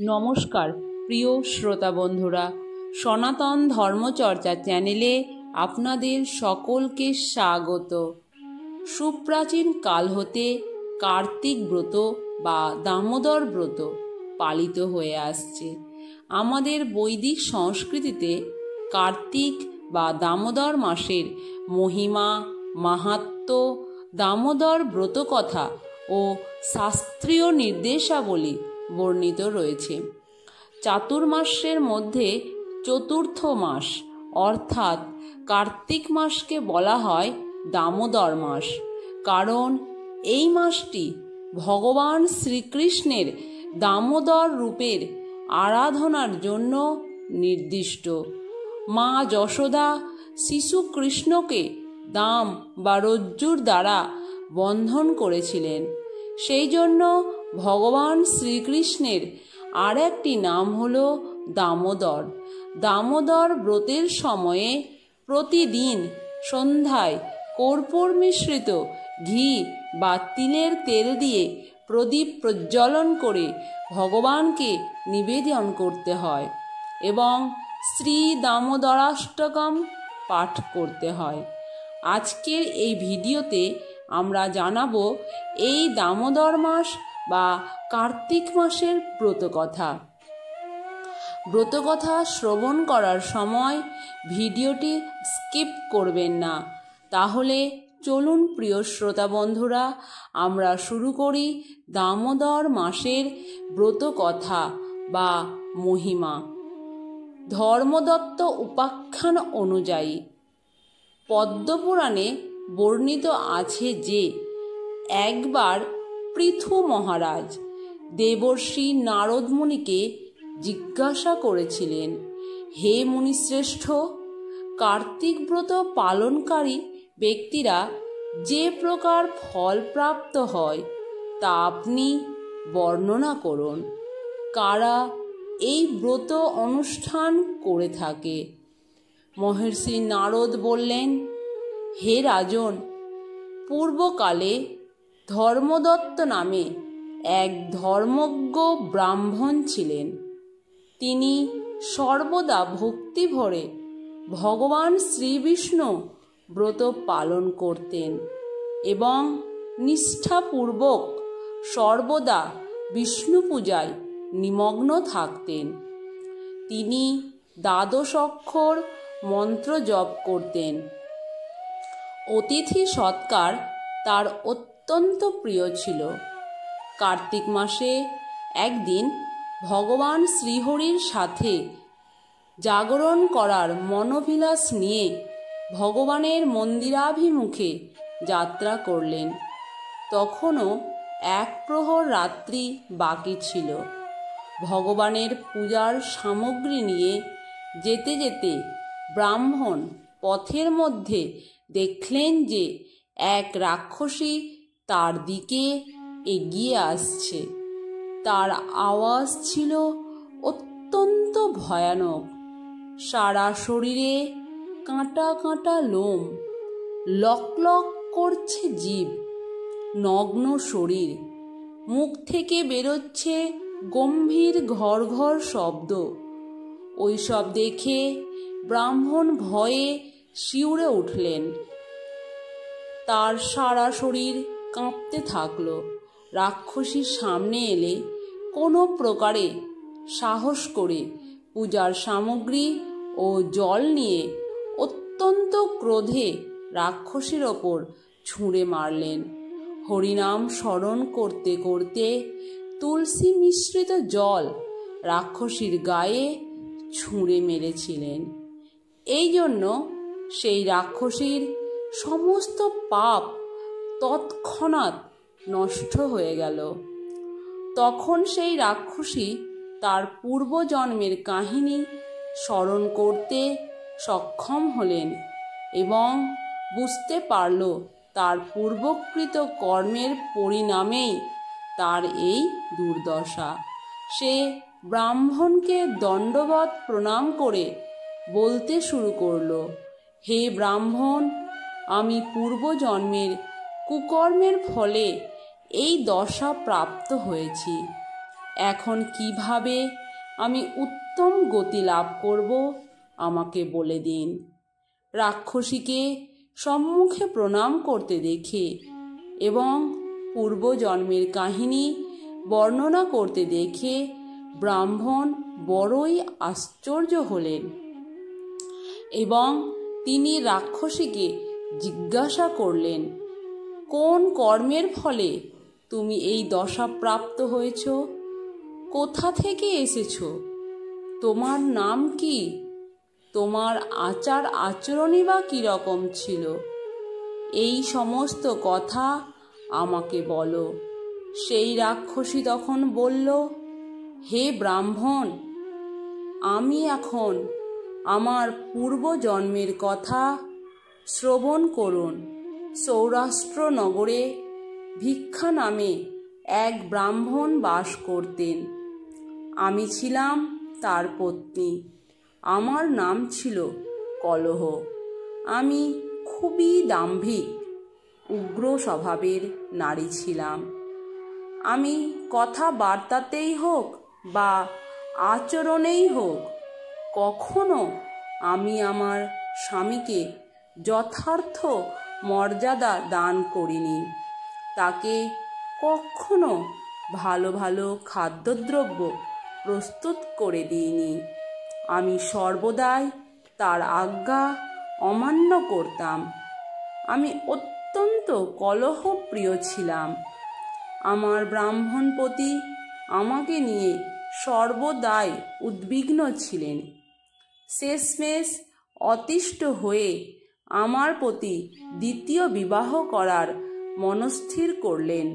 নমস্কার প্রিয় শ্রোতা বন্ধুরা, সনাতন ধর্মচর্চা চ্যানেলে আপনাদের সকলকে স্বাগত। সুপ্রাচীন কাল হতে কার্তিক ব্রত বা দামোদর ব্রত পালিত হয়ে আসছে। আমাদের বৈদিক সংস্কৃতিতে কার্তিক বা দামোদর মাসের মহিমা, মাহাত্ম্য, দামোদর ব্রতকথা ও শাস্ত্রীয় নির্দেশাবলী বর্ণিত রয়েছে। চাতুর্মাসের মধ্যে চতুর্থ মাস অর্থাৎ কার্তিক মাসকে বলা হয় দামোদর মাস, কারণ এই মাসটি ভগবান শ্রীকৃষ্ণের দামোদর রূপের আরাধনার জন্য নির্দিষ্ট। মা যশোদা শিশু কৃষ্ণকে দাম বা রজ্জুর দ্বারা বন্ধন করেছিলেন। সেই জন্য ভগবান শ্রীকৃষ্ণের আর একটি নাম হল দামোদর। দামোদর ব্রতের সময়ে প্রতিদিন সন্ধ্যায় কর্পূর মিশ্রিত ঘি বা তিলের তেল দিয়ে প্রদীপ প্রজ্বলন করে ভগবানকে নিবেদন করতে হয় এবং শ্রী দামোদরাষ্টকম পাঠ করতে হয়। আজকের এই ভিডিওতে আমরা জানাবো এই দামোদর মাস বা কার্তিক মাসের ব্রতকথা। ব্রতকথা শ্রবণ করার সময় ভিডিওটি স্কিপ করবেন না। তাহলে চলুন প্রিয় শ্রোতা বন্ধুরা, আমরা শুরু করি দামোদর মাসের ব্রতকথা বা মহিমা। ধর্মদত্ত উপাখ্যান অনুযায়ী পদ্মপুরাণে বর্ণিত আছে যে একবার পৃথু মহারাজ দেবর্ষি নারদ মুনিকে জিজ্ঞাসা করেছিলেন, হে মুনিশ্রেষ্ঠ, কার্তিক ব্রত পালনকারী ব্যক্তিরা যে প্রকার ফল প্রাপ্ত হয় তা আপনি বর্ণনা করুন। কারা এই ব্রত অনুষ্ঠান করে থাকে? মহর্ষি নারদ বললেন, হে রাজন, পূর্বকালে ধর্মদত্ত নামে এক ধর্মজ্ঞ ব্রাহ্মণ ছিলেন। তিনি সর্বদা ভক্তি ভরে ভগবান শ্রীবিষ্ণু ব্রত পালন করতেন এবং নিষ্ঠাপূর্বক সর্বদা বিষ্ণু পূজায় নিমগ্ন থাকতেন। তিনি দ্বাদশ অক্ষর মন্ত্র জপ করতেন। অতিথি সৎকার তার অত্যন্ত প্রিয় ছিল। কার্তিক মাসে একদিন ভগবান শ্রীহরির সাথে জাগরণ করার মনোবিলাস নিয়ে ভগবানের মন্দিরাভিমুখে যাত্রা করলেন। তখনও এক প্রহর রাত্রি বাকি ছিল। ভগবানের পূজার সামগ্রী নিয়ে যেতে যেতে ব্রাহ্মণ পথের মধ্যে দেখলেন যে এক রাক্ষসী তার দিকে এগিয়ে আসছে। তার আওয়াজ ছিল অত্যন্ত ভয়ানক। সারা শরীরে কাঁটা কাঁটা লোম, লক লক করছে জিভ, নগ্ন শরীর, মুখ থেকে বেরোচ্ছে গম্ভীর ঘর ঘর শব্দ। ওইসব দেখে ব্রাহ্মণ ভয়ে শিউরে উঠলেন। তার সারা শরীর কাঁপতে থাকলো। রাক্ষসীর সামনে এলে কোনো প্রকারে সাহস করে পূজার সামগ্রী ও জল নিয়ে অত্যন্ত ক্রোধে রাক্ষসীর ওপর ছুঁড়ে মারলেন। হরিনাম স্মরণ করতে করতে তুলসী মিশ্রিত জল রাক্ষসীর গায়ে ছুঁড়ে মেরেছিলেন। এই জন্য সেই রাক্ষসীর সমস্ত পাপ তৎক্ষণাৎ নষ্ট হয়ে গেল। তখন সেই রাক্ষসী তার পূর্বজন্মের কাহিনী স্মরণ করতে সক্ষম হলেন এবং বুঝতে পারল তার পূর্বকৃত কর্মের পরিণামেই তার এই দুর্দশা। সে ব্রাহ্মণকে দণ্ডবৎ প্রণাম করে বলতে শুরু করল, হে ব্রাহ্মণ, আমি পূর্বজন্মের কুকর্মের ফলে এই দশা প্রাপ্ত হয়েছি। এখন কিভাবে আমি উত্তম গতি লাভ করব আমাকে বলে দিন। রাক্ষসীকে সম্মুখে প্রণাম করতে দেখে এবং পূর্বজন্মের কাহিনী বর্ণনা করতে দেখে ব্রাহ্মণ বড়ই আশ্চর্য হলেন এবং তিনি রাক্ষসীকে জিজ্ঞাসা করলেন, কোন কর্মের ফলে তুমি এই দশা প্রাপ্ত হয়েছ? কোথা থেকে এসেছ? তোমার নাম কি? তোমার আচার আচরণই বা কীরকম ছিল? এই সমস্ত কথা আমাকে বলো। সেই রাক্ষসী তখন বলল, হে ব্রাহ্মণ, আমি এখন আমার পূর্বজন্মের কথা শ্রবণ করুন। সৌরাষ্ট্র নগরে ভিক্ষা নামে এক ব্রাহ্মণ বাস করতেন। আমি ছিলাম তার পত্নী। আমার নাম ছিল কলহ। আমি খুবই দাম্ভিক, উগ্র স্বভাবের নারী ছিলাম। আমি কথাবার্তাতেই হোক বা আচরণেই হোক কখনো আমি আমার স্বামীকে যথার্থ মর্যাদা দান করিনি। তাকে কখনো ভালো ভালো খাদ্যদ্রব্য প্রস্তুত করে দিইনি। আমি সর্বদাই তার আজ্ঞা অমান্য করতাম। আমি অত্যন্ত কলহপ্রিয় ছিলাম। আমার ব্রাহ্মণপতি আমাকে নিয়ে সর্বদাই উদ্বিগ্ন ছিলেন। শেষমেশ অতিষ্ঠ হয়ে আমার প্রতি দ্বিতীয় বিবাহ করার মনস্থির করলেন।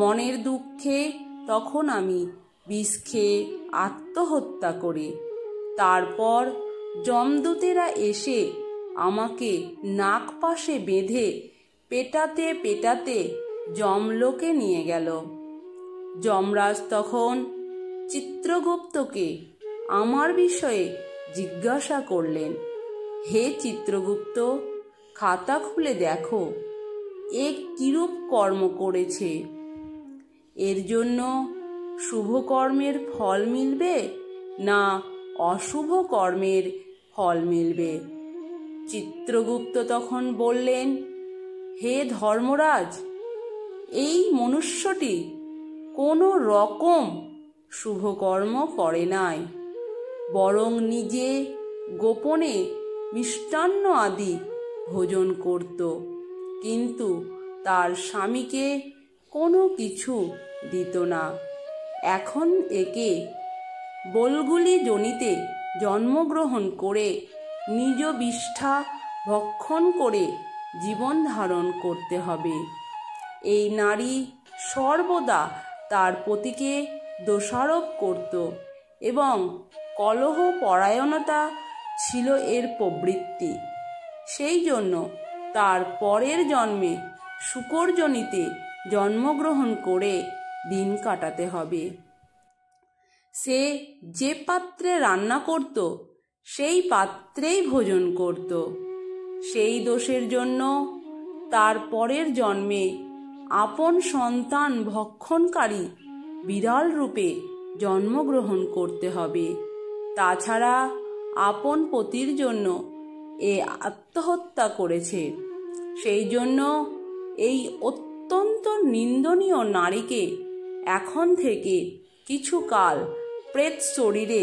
মনের দুঃখে তখন আমি বিষ খেয়ে আত্মহত্যা করি। তারপর যমদূতেরা এসে আমাকে নাগপাশে বেঁধে পেটাতে পেটাতে যমলোকে নিয়ে গেল। যমরাজ তখন চিত্রগুপ্তকে আমার বিষয়ে জিজ্ঞাসা করলেন, হে চিত্রগুপ্ত, খাতা খুলে দেখো এ কিরূপ কর্ম করেছে। এর জন্য শুভ কর্মের ফল মিলবে না অশুভ কর্মের ফল মিলবে? চিত্রগুপ্ত তখন বললেন, হে ধর্মরাজ, এই মনুষ্যটি কোনো রকম শুভকর্ম করে নাই, বরং নিজে গোপনে মিষ্টান্ন আদি ভোজন করত, কিন্তু তার স্বামীকে কোনো কিছু দিত না। এখন একে বলগুলি যোনিতে জন্মগ্রহণ করে নিজ বিষ্ঠা ভক্ষণ করে জীবন ধারণ করতে হবে। এই নারী সর্বদা তার পতিকে দোষারোপ করত এবং কলহ পরায়ণতা ছিল এর প্রবৃত্তি। সেই জন্য তার পরের জন্মে শূকরযোনিতে জন্মগ্রহণ করে দিন কাটাতে হবে। সে যে পাত্রে রান্না করত সেই পাত্রেই ভোজন করত। সেই দোষের জন্য তার পরের জন্মে আপন সন্তান ভক্ষণকারী বিড়াল রূপে জন্মগ্রহণ করতে হবে। তাছাড়া আপন পতির জন্য এ আত্মহত্যা করেছে। সেই জন্য এই অত্যন্ত নিন্দনীয় নারীকে এখন থেকে কিছুকাল প্রেত শরীরে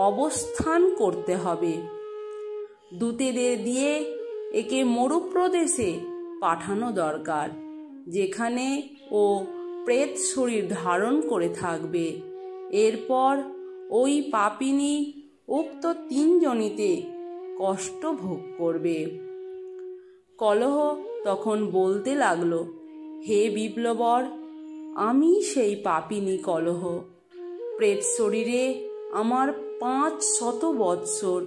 অবস্থান করতে হবে। দূতেদের দিয়ে একে মরুপ্রদেশে পাঠানো দরকার, যেখানে ও প্রেত শরীর ধারণ করে থাকবে। এরপর ওই পাপিনী উক্ত 3 যোনিতে কষ্ট ভোগ করবে। কলহ তখন বলতে লাগলো, হে বিপ্লবর, আমি সেই পাপিনী কলহ। প্রেত শরীরে আমার 500 বৎসর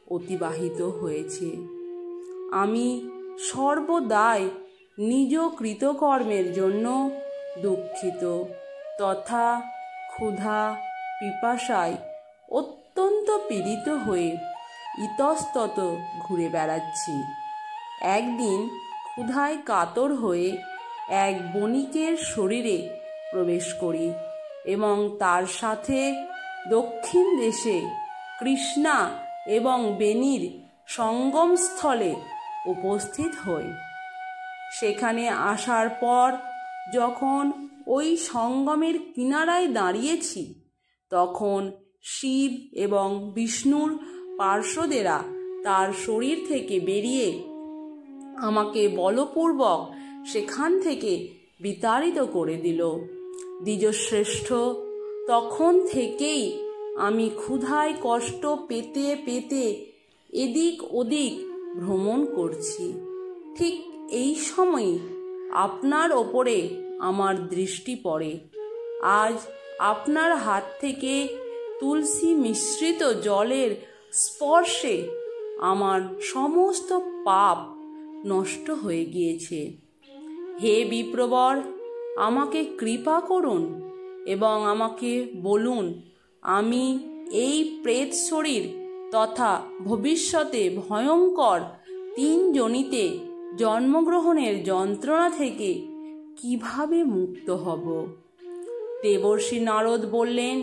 অতিবাহিত হয়েছে। আমি সর্বদাই নিজ কৃতকর্মের জন্য দুঃখিত তথা ক্ষুধা পিপাসায় অত্যন্ত পীড়িত হয়ে ইতস্তত ঘুরে বেড়াচ্ছি। একদিন ক্ষুধায় কাতর হয়ে এক বণিকের শরীরে প্রবেশ করি। এবং তার সাথে দক্ষিণ দেশে কৃষ্ণা এবং বেনির সঙ্গমস্থলে উপস্থিত হই। সেখানে আসার পর যখন ওই সঙ্গমের কিনারায় দাঁড়িয়েছি, তখন শিব এবং বিষ্ণুর পার্শ্বদেরা তার শরীর থেকে বেরিয়ে আমাকে বলপূর্বক সেখান থেকে বিতাড়িত করে দিল। দ্বিজশ্রেষ্ঠ, তখন থেকেই আমি ক্ষুধায় কষ্ট পেতে পেতে এদিক ওদিক ভ্রমণ করছি। ঠিক এই সময় আপনার ওপরে আমার দৃষ্টি পড়ে। আজ আপনার হাত থেকে তুলসী মিশ্রিত জলের স্পর্শে আমার সমস্ত পাপ নষ্ট হয়ে গিয়েছে। হে বিপ্রবর, আমাকে কৃপা করুন এবং আমাকে বলুন, আমি এই প্রেত শরীর তথা ভবিষ্যতে ভয়ঙ্কর 3 যোনিতে জন্মগ্রহণের যন্ত্রণা থেকে কিভাবে মুক্ত হব। দেবর্ষি নারদ বললেন,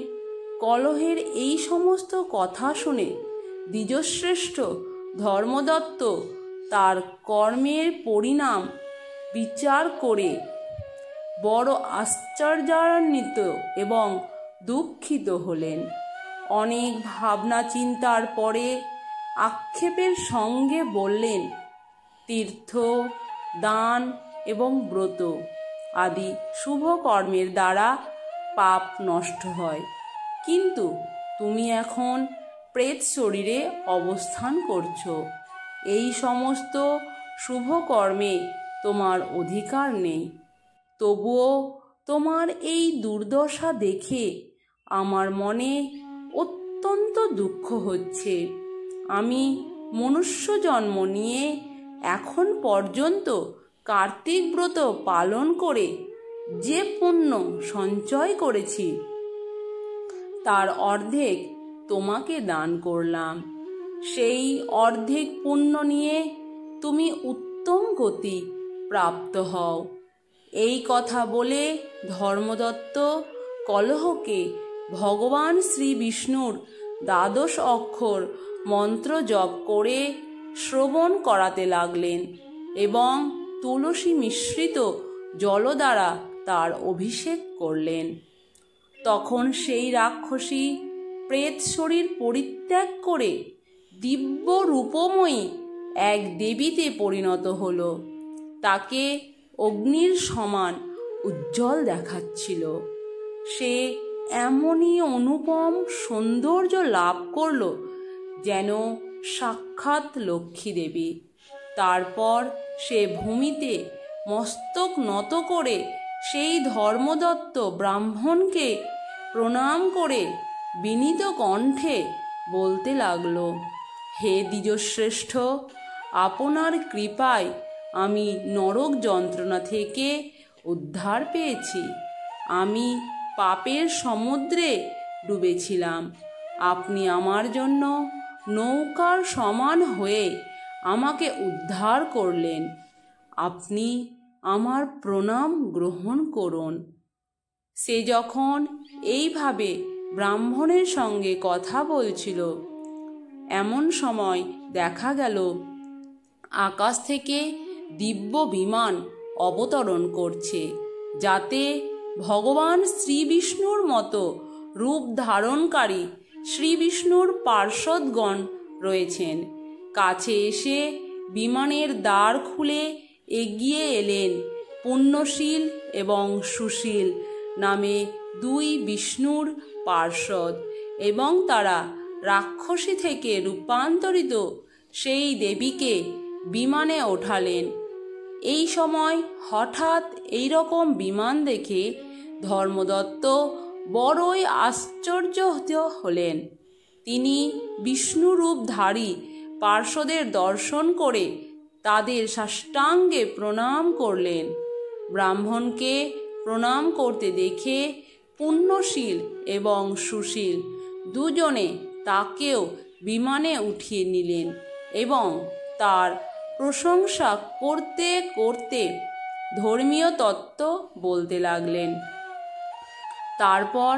কলহের এই সমস্ত কথা শুনে দ্বিজশ্রেষ্ঠ ধর্মদত্ত তার কর্মের পরিণাম বিচার করে বড় আশ্চর্যান্বিত এবং দুঃখিত হলেন। অনেক ভাবনা চিন্তার পরে আক্ষেপের সঙ্গে বললেন, তীর্থ, দান এবং ব্রত আদি শুভ কর্মের দ্বারা পাপ নষ্ট হয়, কিন্তু তুমি এখন প্রেত শরীরে অবস্থান করছো। এই সমস্ত শুভ কর্মে তোমার অধিকার নেই। তবুও তোমার এই দুর্দশা দেখে আমার মনে অত্যন্ত দুঃখ হচ্ছে। আমি মনুষ্য জন্ম নিয়ে এখন পর্যন্ত কার্তিক ব্রত পালন করে যে পুণ্য সঞ্চয় করেছি, তার অর্ধেক তোমাকে দান করলাম। সেই অর্ধেক পুণ্য নিয়ে তুমি উত্তম গতি প্রাপ্ত হও। এই কথা বলে ধর্মদত্ত কলহকে ভগবান শ্রী বিষ্ণুর 12 অক্ষর মন্ত্র জপ করে শ্রবণ করাতে লাগলেন এবং তুলসী মিশ্রিত জল দ্বারা তার অভিষেক করলেন। তখন সেই রাক্ষসী প্রেত শরীর পরিত্যাগ করে দিব্য রূপময়ী এক দেবীতে পরিণত হল। তাকে অগ্নির সমান উজ্জ্বল দেখাচ্ছিল। সে এমনই অনুপম সৌন্দর্য লাভ করল যেন সাক্ষাৎ লক্ষ্মী দেবী। তারপর সে ভূমিতে মস্তক নত করে সেই ধর্মদত্ত ব্রাহ্মণকে প্রণাম করে বিনীত কণ্ঠে বলতে লাগলো, হে দ্বিজশ্রেষ্ঠ, আপনার কৃপায় আমি নরক যন্ত্রণা থেকে উদ্ধার পেয়েছি। আমি পাপের সমুদ্রে ডুবেছিলাম। আপনি আমার জন্য নৌকার সমান হয়ে আমাকে উদ্ধার করলেন। আপনি আমার প্রণাম গ্রহণ করুন। সে যখন এইভাবে ব্রাহ্মণের সঙ্গে কথা বলছিল, এমন সময় দেখা গেল আকাশ থেকে দিব্য বিমান অবতরণ করছে, যাতে ভগবান শ্রী বিষ্ণুর মতো রূপ ধারণকারী শ্রী বিষ্ণুর পার্ষদগণ রয়েছেন। কাছে এসে বিমানের দ্বার খুলে এগিয়ে এলেন পুণ্যশীল এবং সুশীল নামে 2 বিষ্ণুর পার্ষদ, এবং তারা রাক্ষসী থেকে রূপান্তরিত সেই দেবীকে বিমানে ওঠালেন। এই সময় হঠাৎ এইরকম বিমান দেখে ধর্মদত্ত বড়ই আশ্চর্য হলেন। তিনি বিষ্ণুরূপধারী পার্শ্বদের দর্শন করে তাদের সাষ্টাঙ্গে প্রণাম করলেন। ব্রাহ্মণকে প্রণাম করতে দেখে পুণ্যশীল এবং সুশীল দুজনে তাকেও বিমানে উঠিয়ে নিলেন এবং তার প্রশংসা করতে করতে ধর্মীয় তত্ত্ব বলতে লাগলেন। তারপর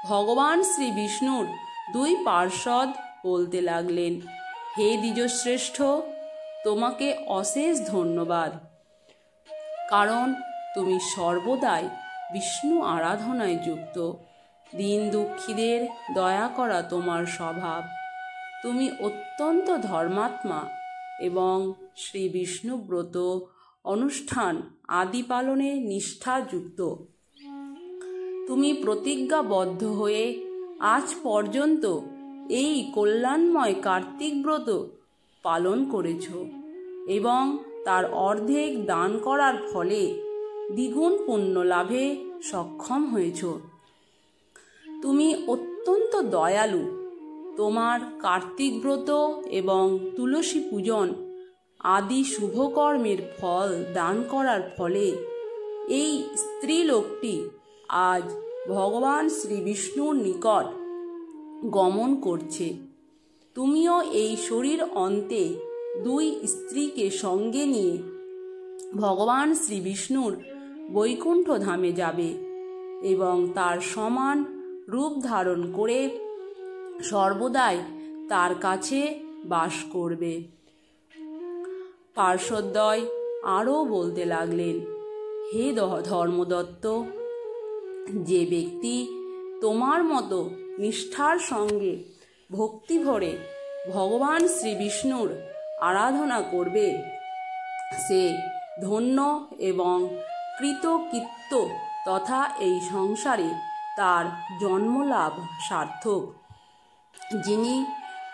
ভগবান শ্রী বিষ্ণুর দুই পার্ষদ বলতে লাগলেন, হে দ্বিজশ্রেষ্ঠ, তোমাকে অশেষ ধন্যবাদ, কারণ তুমি সর্বদাই বিষ্ণু আরাধনায় যুক্ত। দীন দুঃখীদের দয়া করা তোমার স্বভাব। তুমি অত্যন্ত ধর্মাত্মা এবং শ্রী বিষ্ণুব্রত অনুষ্ঠান আদি পালনে নিষ্ঠাযুক্ত। তুমি প্রতিজ্ঞাবদ্ধ হয়ে আজ পর্যন্ত এই কল্যাণময় কার্তিক ব্রত পালন করেছ এবং তার অর্ধেক দান করার ফলে দ্বিগুণ পুণ্য লাভে সক্ষম হয়েছ। তুমি অত্যন্ত দয়ালু। তোমার কার্তিক ব্রত এবং তুলসী পূজন আদি শুভকর্মের ফল দান করার ফলে এই স্ত্রীলোকটি আজ ভগবান শ্রী বিষ্ণুর নিকট গমন করছে। তুমিও এই শরীর অন্তে দুই স্ত্রীকে সঙ্গে নিয়ে ভগবান শ্রী বিষ্ণুর বৈকুণ্ঠ ধামে যাবে এবং তার সমান রূপ ধারণ করে সর্বদাই তার কাছে বাস করবে। পার্শ্বদ্বয় আরও বলতে লাগলেন, হে ধর্মদত্ত, যে ব্যক্তি তোমার মতো নিষ্ঠার সঙ্গে ভক্তি ভরে ভগবান শ্রী বিষ্ণুর আরাধনা করবে, সে ধন্য এবং কৃতকৃত্য তথা এই সংসারে তার জন্মলাভ সার্থক। যিনি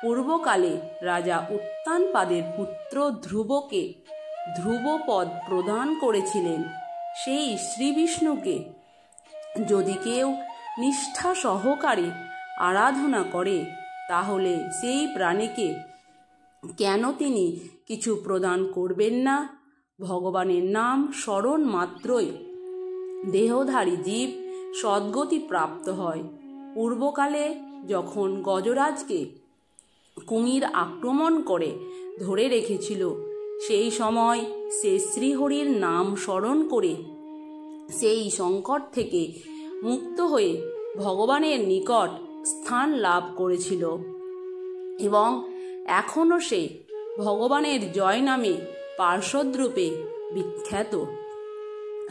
পূর্বকালে রাজা উত্তানপাদের পুত্র ধ্রুবকে ধ্রুবপদ প্রদান করেছিলেন, সেই শ্রীবিষ্ণুকে যদি কেউ নিষ্ঠা সহকারে আরাধনা করে, তাহলে সেই প্রাণীকে কেন তিনি কিছু প্রদান করবেন না? ভগবানের নাম স্মরণ মাত্রই দেহধারী জীব সদ্গতি প্রাপ্ত হয়। পূর্বকালে যখন গজরাজকে কুমির আক্রমণ করে ধরে রেখেছিল, সেই সময় সে শ্রীহরির নাম স্মরণ করে সেই সংকট থেকে মুক্ত হয়ে ভগবানের নিকট স্থান লাভ করেছিল এবং এখনও সে ভগবানের জয় নামে পার্শ্বদরূপে বিখ্যাত।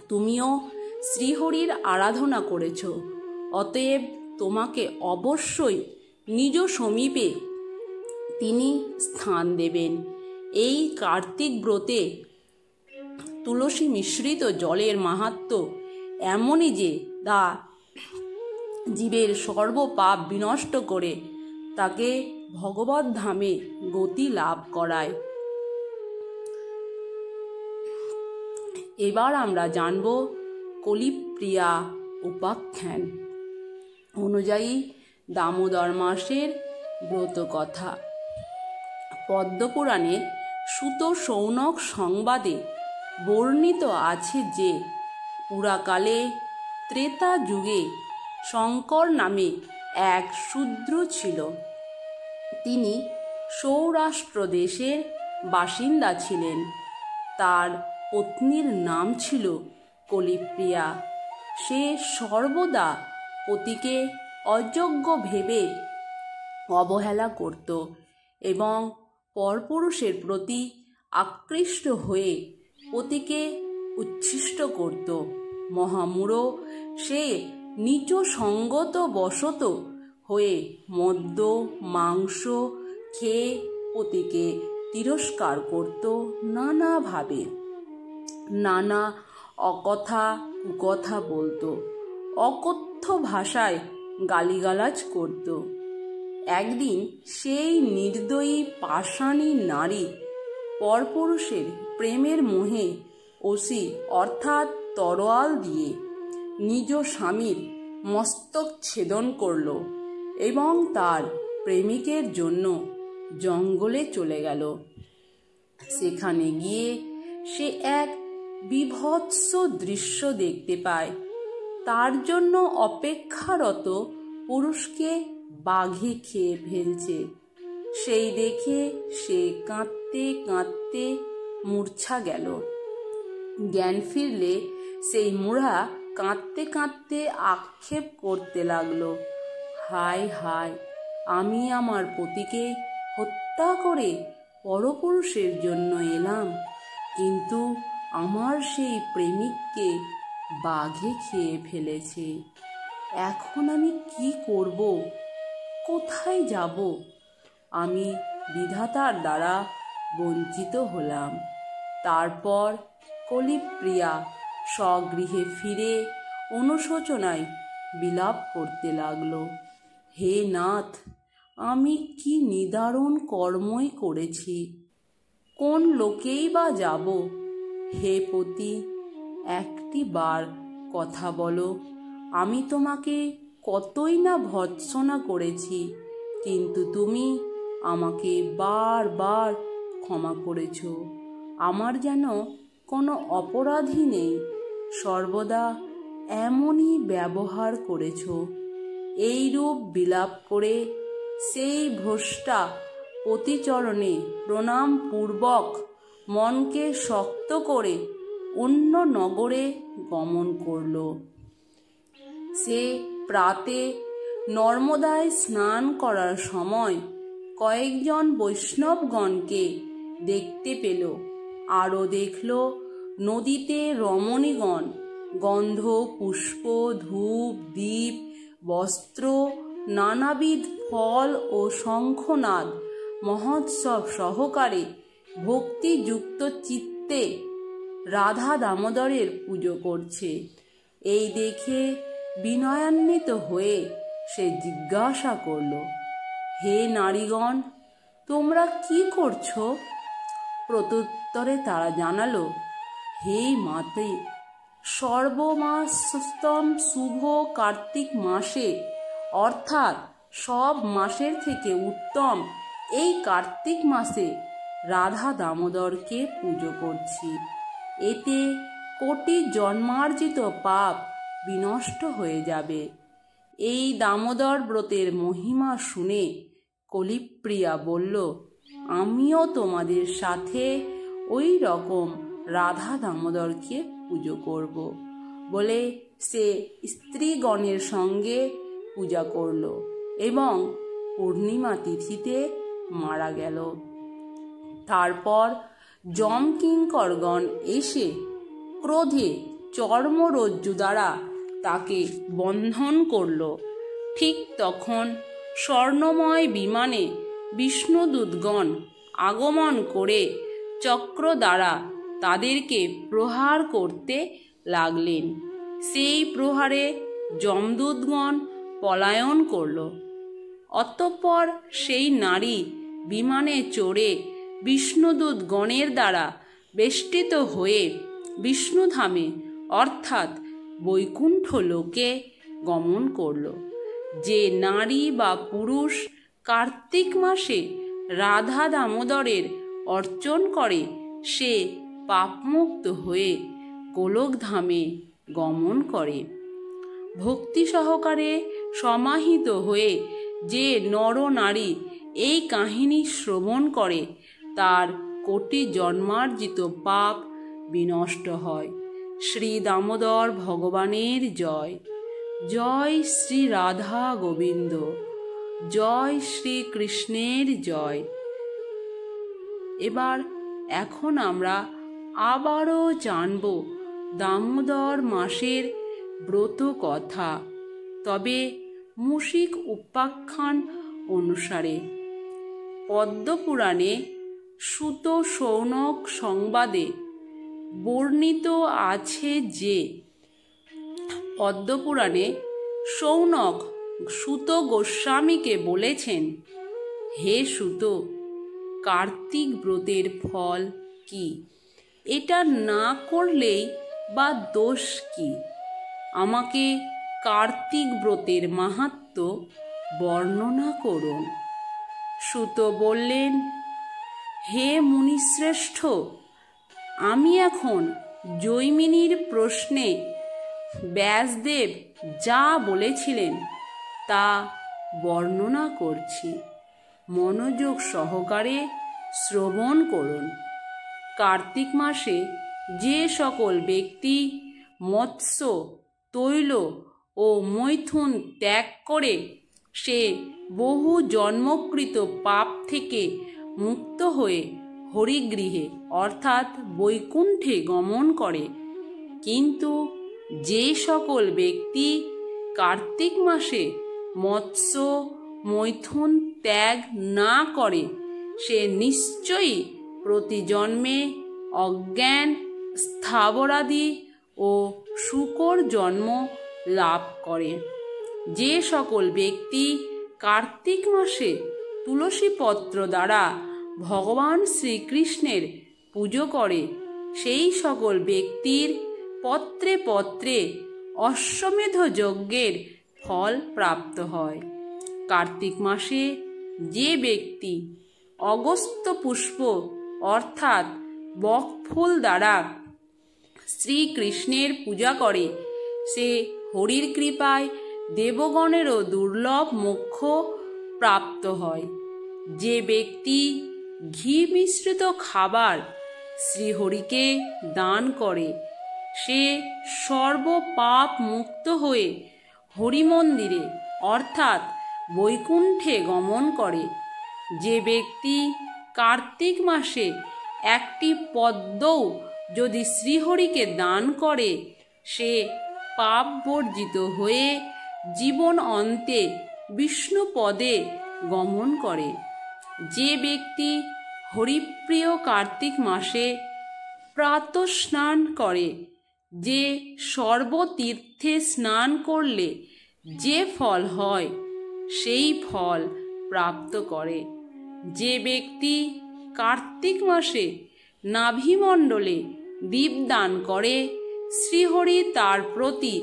তুমিও শ্রীহরির আরাধনা করেছ, অতএব তোমাকে অবশ্যই নিজ সমীপে তিনি স্থান দেবেন। এই কার্তিক ব্রতে তুলসী মিশ্রিত জলের মাহাত্ম্য এমনই যে তা জীবের সর্বপাপ বিনষ্ট করে তাকে ভগবত ধামে গতি লাভ করায়। এবার আমরা জানব কলিপ্রিয়া উপাখ্যান অনুযায়ী দামোদর মাসের ব্রত কথা। পদ্মপুরাণে সুত শৌনক সংবাদে বর্ণিত আছে যে, পুরাকালে ত্রেতা যুগে শঙ্কর নামে এক শূদ্র ছিল। তিনি সৌরাষ্ট্র দেশের বাসিন্দা ছিলেন। তার পত্নীর নাম ছিল কলিপ্রিয়া। সে সর্বদা পতিকে অযোগ্য ভেবে অবহেলা করত এবং পরপুরুষের প্রতি আকৃষ্ট হয়ে পতিকে উচ্ছিষ্ট করত। মহামূঢ় সে নীচ সঙ্গত বশত হয়ে মদ্য মাংস খেয়ে পতিকে তিরস্কার করত নানাভাবে। নানা অকথা কুকথা বলতো, অকথ্য ভাষায় গালিগালাজ করত। একদিন সেই নির্দয়ী পাষাণী নারী পরপুরুষের প্রেমের মোহে অসি অর্থাৎ তরোয়াল দিয়ে নিজ স্বামীর মস্তক ছেদন করল এবং তার প্রেমিকের জন্য জঙ্গলে চলে গেল। সেখানে গিয়ে সে এক বীভৎস দৃশ্য দেখতে পায়। তার জন্য অপেক্ষারত পুরুষকে বাঘে খেয়ে ফেলছে। সেই দেখে সে কাঁদতে কাঁদতে মূর্ছা গেল। জ্ঞান ফিরলে সেই মূঢ়া কাঁদতে কাঁদতে আক্ষেপ করতে লাগলো, হায় হায়, আমি আমার পতিকে হত্যা করে পরপুরুষের জন্য এলাম, কিন্তু আমার সেই প্রেমিককে বাঘে খেয়ে ফেলেছে। এখন আমি কি করব? কোথায় যাব? আমি বিধাতার দ্বারা বঞ্চিত হলাম। তারপর কলিপ্রিয়া স্বগৃহে ফিরে অনুশোচনায় বিলাপ করতে লাগলো, হে নাথ, আমি কি নিদারুণ কর্মই করেছি, কোন লোকেই বা যাব? হে পতি, একটি বার কথা বলো, আমি তোমাকে কতই না ভর্ৎসনা করেছি, কিন্তু তুমি আমাকে বারবার ক্ষমা করেছ। আমার যেন কোনো অপরাধী নেই, সর্বদা এমনই ব্যবহার করেছ। এইরূপ বিলাপ করে সেই ভ্রষ্টা পতিচরণে প্রণাম পূর্বক মনকে শক্ত করে অন্য নগরে গমন করল। সে প্রাতে নর্মদায় স্নান করার সময় কয়েকজন বৈষ্ণবগণকে দেখতে পেল। আরও দেখল নদীতে রমণীগণ গন্ধ, পুষ্প, ধূপ, দীপ, বস্ত্র, নানাবিধ ফল ও শঙ্খনাদ মহোৎসব সহকারে ভক্তিযুক্ত চিত্তে রাধা দামোদরের পুজো করছে। এই দেখে বিনয়ান্বিত হয়ে সে জিজ্ঞাসা করল, হে নারীগণ, তোমরা কি করছো? প্রত্যুত্তরে তারা জানালো, হে মাতে, সর্বমাসস্তম শুভ কার্তিক মাসে, অর্থাৎ সব মাসের থেকে উত্তম এই কার্তিক মাসে রাধা দামোদরকে পুজো করছি। এতে কোটি জন্মার্জিত পাপ বিনষ্ট হয়ে যাবে। এই দামোদর ব্রতের মহিমা শুনে কলিপ্রিয়া বলল, আমিও তোমাদের সাথে ওই রকম রাধা দামোদরকে পুজো করব বলে সে স্ত্রীগণের সঙ্গে পূজা করল এবং পূর্ণিমা তিথিতে মারা গেল। তারপর যমকিঙ্করগণ এসে ক্রোধে চর্মরজ্জু দ্বারা তাকে বন্ধন করল। ঠিক তখন স্বর্ণময় বিমানে বিষ্ণুদূতগণ আগমন করে চক্র দ্বারা তাদেরকে প্রহার করতে লাগলেন। সেই প্রহারে যমদূতগণ পলায়ন করল। অতঃপর সেই নারী বিমানে চড়ে বিষ্ণুদূতগণের দ্বারা বেষ্টিত হয়ে বিষ্ণুধামে অর্থাৎ বৈকুণ্ঠ লোকে গমন করল। যে নারী বা পুরুষ কার্তিক মাসে রাধা দামোদরের অর্চন করে সে পাপমুক্ত হয়ে গোলকধামে গমন করে। ভক্তি সহকারে সমাহিত হয়ে যে নর নারী এই কাহিনী শ্রবণ করে তার কোটি জন্মার্জিত পাপ বিনষ্ট হয়। শ্রী দামোদর ভগবানের জয়। জয় শ্রী রাধা গোবিন্দ। জয় শ্রী কৃষ্ণের জয়। এখন আমরা আবারও জানব দামোদর মাসের ব্রত কথা, তবে মুশিক উপাখ্যান অনুসারে। পদ্মপুরাণে সুত শৌনক সংবাদে বর্ণিত আছে যে পদ্মপুরাণে শৌনক সুত গোস্বামীকে বলেছেন, হে সুত, কার্তিক ব্রতের ফল কি? এটা না করলেই বা দোষ কি? আমাকে কার্তিক ব্রতের মাহাত্ম্য বর্ণনা করুন। সুত বললেন, হে মুনিশ্রেষ্ঠ, আমি এখন জৈমিনীর প্রশ্নে ব্যাসদেব যা বলেছিলেন তা বর্ণনা করছি, মনোযোগ সহকারে শ্রবণ করুন। কার্তিক মাসে যে সকল ব্যক্তি মৎস্য তৈল ও মৈথুন ত্যাগ করে সে বহু জন্মকৃত পাপ থেকে মুক্ত হয়ে হরিগৃহে অর্থাৎ বৈকুণ্ঠে গমন করে। কিন্তু যে সকল ব্যক্তি কার্তিক মাসে মৎস্য মৈথুন ত্যাগ না করে সে নিশ্চয়ই প্রতি জন্মে অজ্ঞান স্থাবরাদি ও শূকর জন্ম লাভ করে। যে সকল ব্যক্তি কার্তিক মাসে তুলসী পত্র দ্বারা ভগবান শ্রীকৃষ্ণের পুজো করে সেই সকল ব্যক্তির পত্রে পত্রে অশ্বমেধ যজ্ঞের ফল প্রাপ্ত হয়। কার্তিক মাসে যে ব্যক্তি অগস্ত্য পুষ্প অর্থাৎ বকফুল দ্বারা শ্রীকৃষ্ণের পূজা করে সে হরির কৃপায় দেবগণেরও দুর্লভ মোক্ষ প্রাপ্ত হয়। যে ব্যক্তি ঘি মিশ্রিত খাবার শ্রীহরিকে দান করে সে সর্বপাপ মুক্ত হয়ে হরিমন্দিরে অর্থাৎ বৈকুণ্ঠে গমন করে। যে ব্যক্তি কার্তিক মাসে একটি পদ্মও যদি শ্রীহরিকে দান করে সে পাপ বর্জিত হয়ে জীবন অন্তে বিষ্ণু পদে গমন করে। যে ব্যক্তি হরিপ্রিয় কার্তিক মাসে প্রাতঃস্নান করে যে সর্বতীর্থে স্নান করলে যে ফল হয় সেই ফল প্রাপ্ত করে। যে ব্যক্তি কার্তিক মাসে নাভিমণ্ডলে দীপদান করে শ্রীহরি তার প্রতি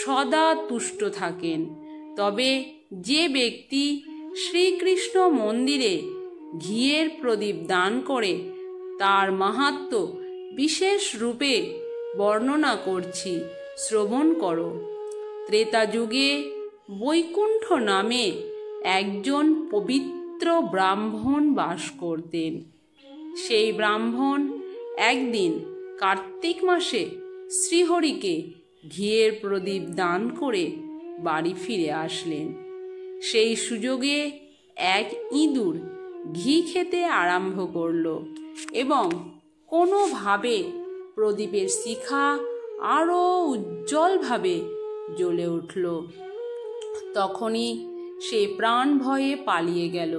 সদা তুষ্ট থাকেন। তবে যে ব্যক্তি শ্রীকৃষ্ণ মন্দিরে ঘিয়ের প্রদীপ দান করে তার মাহাত্ম্য বিশেষ রূপে বর্ণনা করছি, শ্রবণ করো। ত্রেতা যুগে বৈকুণ্ঠ নামে একজন পবিত্র ব্রাহ্মণ বাস করতেন। সেই ব্রাহ্মণ একদিন কার্তিক মাসে শ্রীহরিকে ঘিয়ের প্রদীপ দান করে বাড়ি ফিরে আসলেন। সেই সুযোগে এক ইঁদুর ঘি খেতে আরম্ভ করল এবং কোনোভাবে প্রদীপের শিখা আরও উজ্জ্বলভাবে জ্বলে উঠল। তখনই সে প্রাণ ভয়ে পালিয়ে গেল,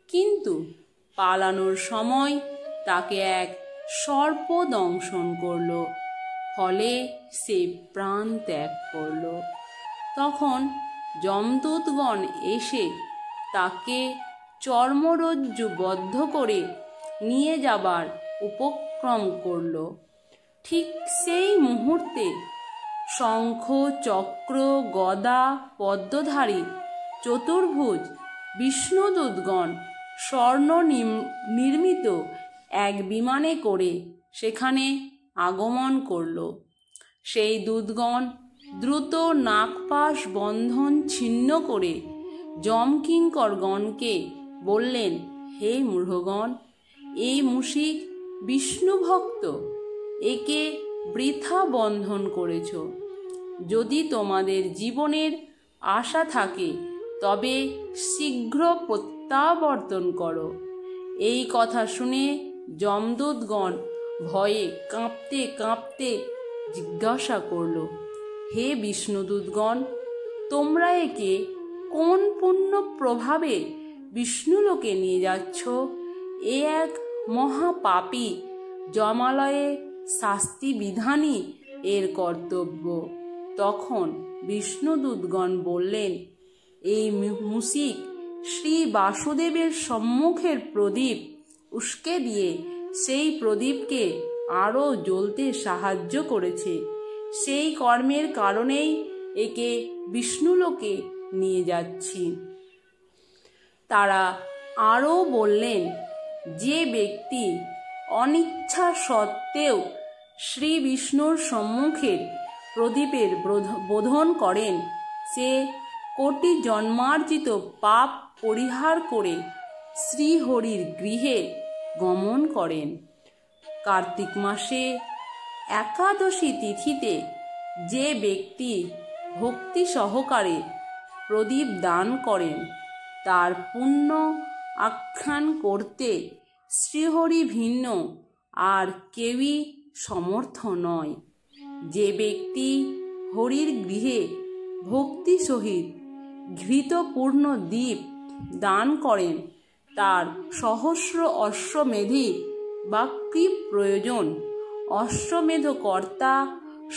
কিন্তু পালানোর সময় তাকে এক সর্প দংশন করল, ফলে সে প্রাণ ত্যাগ করল। তখন যমদূতগণ এসে তাকে চর্মরজ্জুবদ্ধ করে নিয়ে যাবার উপক্রম করল। ঠিক সেই মুহূর্তে শঙ্খ চক্র গদা পদ্মধারী চতুর্ভুজ বিষ্ণুদূতগণ স্বর্ণ নির্মিত এক বিমানে করে সেখানে আগমন করল। সেই দূতগণ দ্রুত নাগপাশ বন্ধন ছিন্ন করে যমকিঙ্করগণকে বললেন, হে মূঢ়গণ, এই মুশিক বিষ্ণু ভক্ত, একে বৃথা বন্ধন করেছ। যদি তোমাদের জীবনের আশা থাকে তবে শীঘ্র প্রত্যাবর্তন করো। এই কথা শুনে যমদূতগণ ভয়ে কাঁপতে কাঁপতে জিজ্ঞাসা করল, হে বিষ্ণুদূতগণ, তোমরা একে কোন পুণ্য প্রভাবে বিষ্ণুলোকে নিয়ে যাচ্ছ? এ এক মহাপাপী, যমালয়ে শাস্তি বিধানই এর কর্তব্য। তখন বিষ্ণুদূতগণ বললেন, এই মুশিক শ্রী বাসুদেবের সম্মুখের প্রদীপ উস্কে দিয়ে সেই প্রদীপকে আরও জ্বলতে সাহায্য করেছে। সেই কর্মের কারণেই একে বিষ্ণুলোকে নিয়ে যাচ্ছি। তারা আরও বললেন, যে ব্যক্তি অনিচ্ছা সত্ত্বেও শ্রী বিষ্ণুর সম্মুখের প্রদীপের বোধন করেন সে কোটি জন্মার্জিত পাপ পরিহার করে শ্রীহরির গৃহে গমন করেন। কার্তিক মাসে একাদশী তিথিতে যে ব্যক্তি ভক্তি সহকারে প্রদীপ দান করেন তার পুণ্য আখ্যান করতে শ্রীহরি ভিন্ন আর কেউই সমর্থ নয়। যে ব্যক্তি হরির গৃহে ভক্তি সহিত ঘৃতপূর্ণ দীপ দান করেন তার সহস্র অশ্বমেধী বা কি প্রয়োজন? অশ্বমেধ কর্তা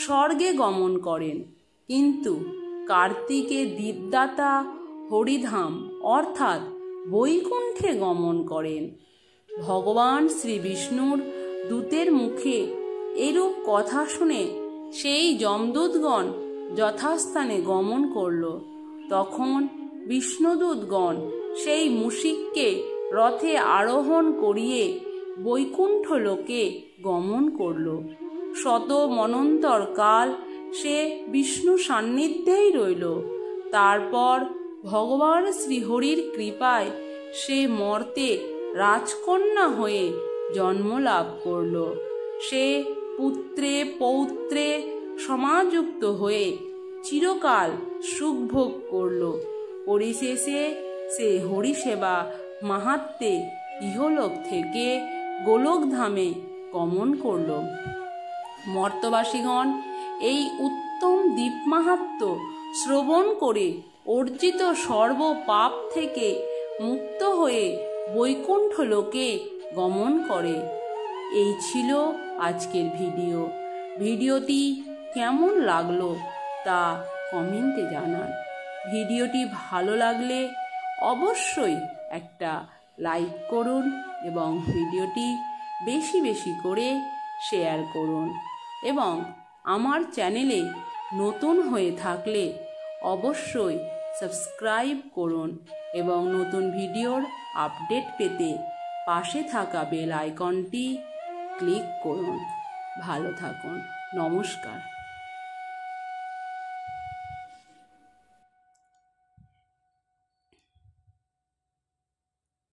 স্বর্গে গমন করেন, কিন্তু কার্তিকে দীপদাতা হরিধাম অর্থাৎ বৈকুণ্ঠে গমন করেন। ভগবান শ্রী বিষ্ণুর দূতের মুখে এরূপ কথা শুনে সেই যমদূতগণ যথাস্থানে গমন করল। তখন বিষ্ণুদূতগণ সেই মুশিককে রথে আরোহণ করিয়ে বৈকুণ্ঠ লোকে গমন করল। শত মনন্তর কাল সে বিষ্ণু সান্নিধ্যেই রইল। তারপর ভগবান শ্রীহরির কৃপায় সে মর্তে রাজকন্যা হয়ে জন্ম লাভ করল। সে পুত্রে পৌত্রে সমাযুক্ত হয়ে চিরকাল সুখভোগ করল। পরিশেষে সে হরিসেবা মাহাত্ম্যে ইহলোক থেকে গোলকধামে গমন করল। মর্তবাসীগণ এই উত্তম দীপ মাহাত্ম্য শ্রবণ করে অর্জিত সর্ব পাপ থেকে মুক্ত হয়ে বৈকুণ্ঠ লোকে গমন করে। এই ছিল আজকের ভিডিওটি কেমন লাগলো তা কমেন্টে জানান। ভিডিওটি ভালো লাগলে অবশ্যই একটা লাইক করুন এবং ভিডিওটি বেশি বেশি করে শেয়ার করুন এবং আমার চ্যানেলে নতুন হয়ে থাকলে অবশ্যই সাবস্ক্রাইব করুন এবং নতুন ভিডিওর আপডেট পেতে পাশে থাকা বেল আইকনটি ক্লিক করুন। ভালো থাকুন। নমস্কার।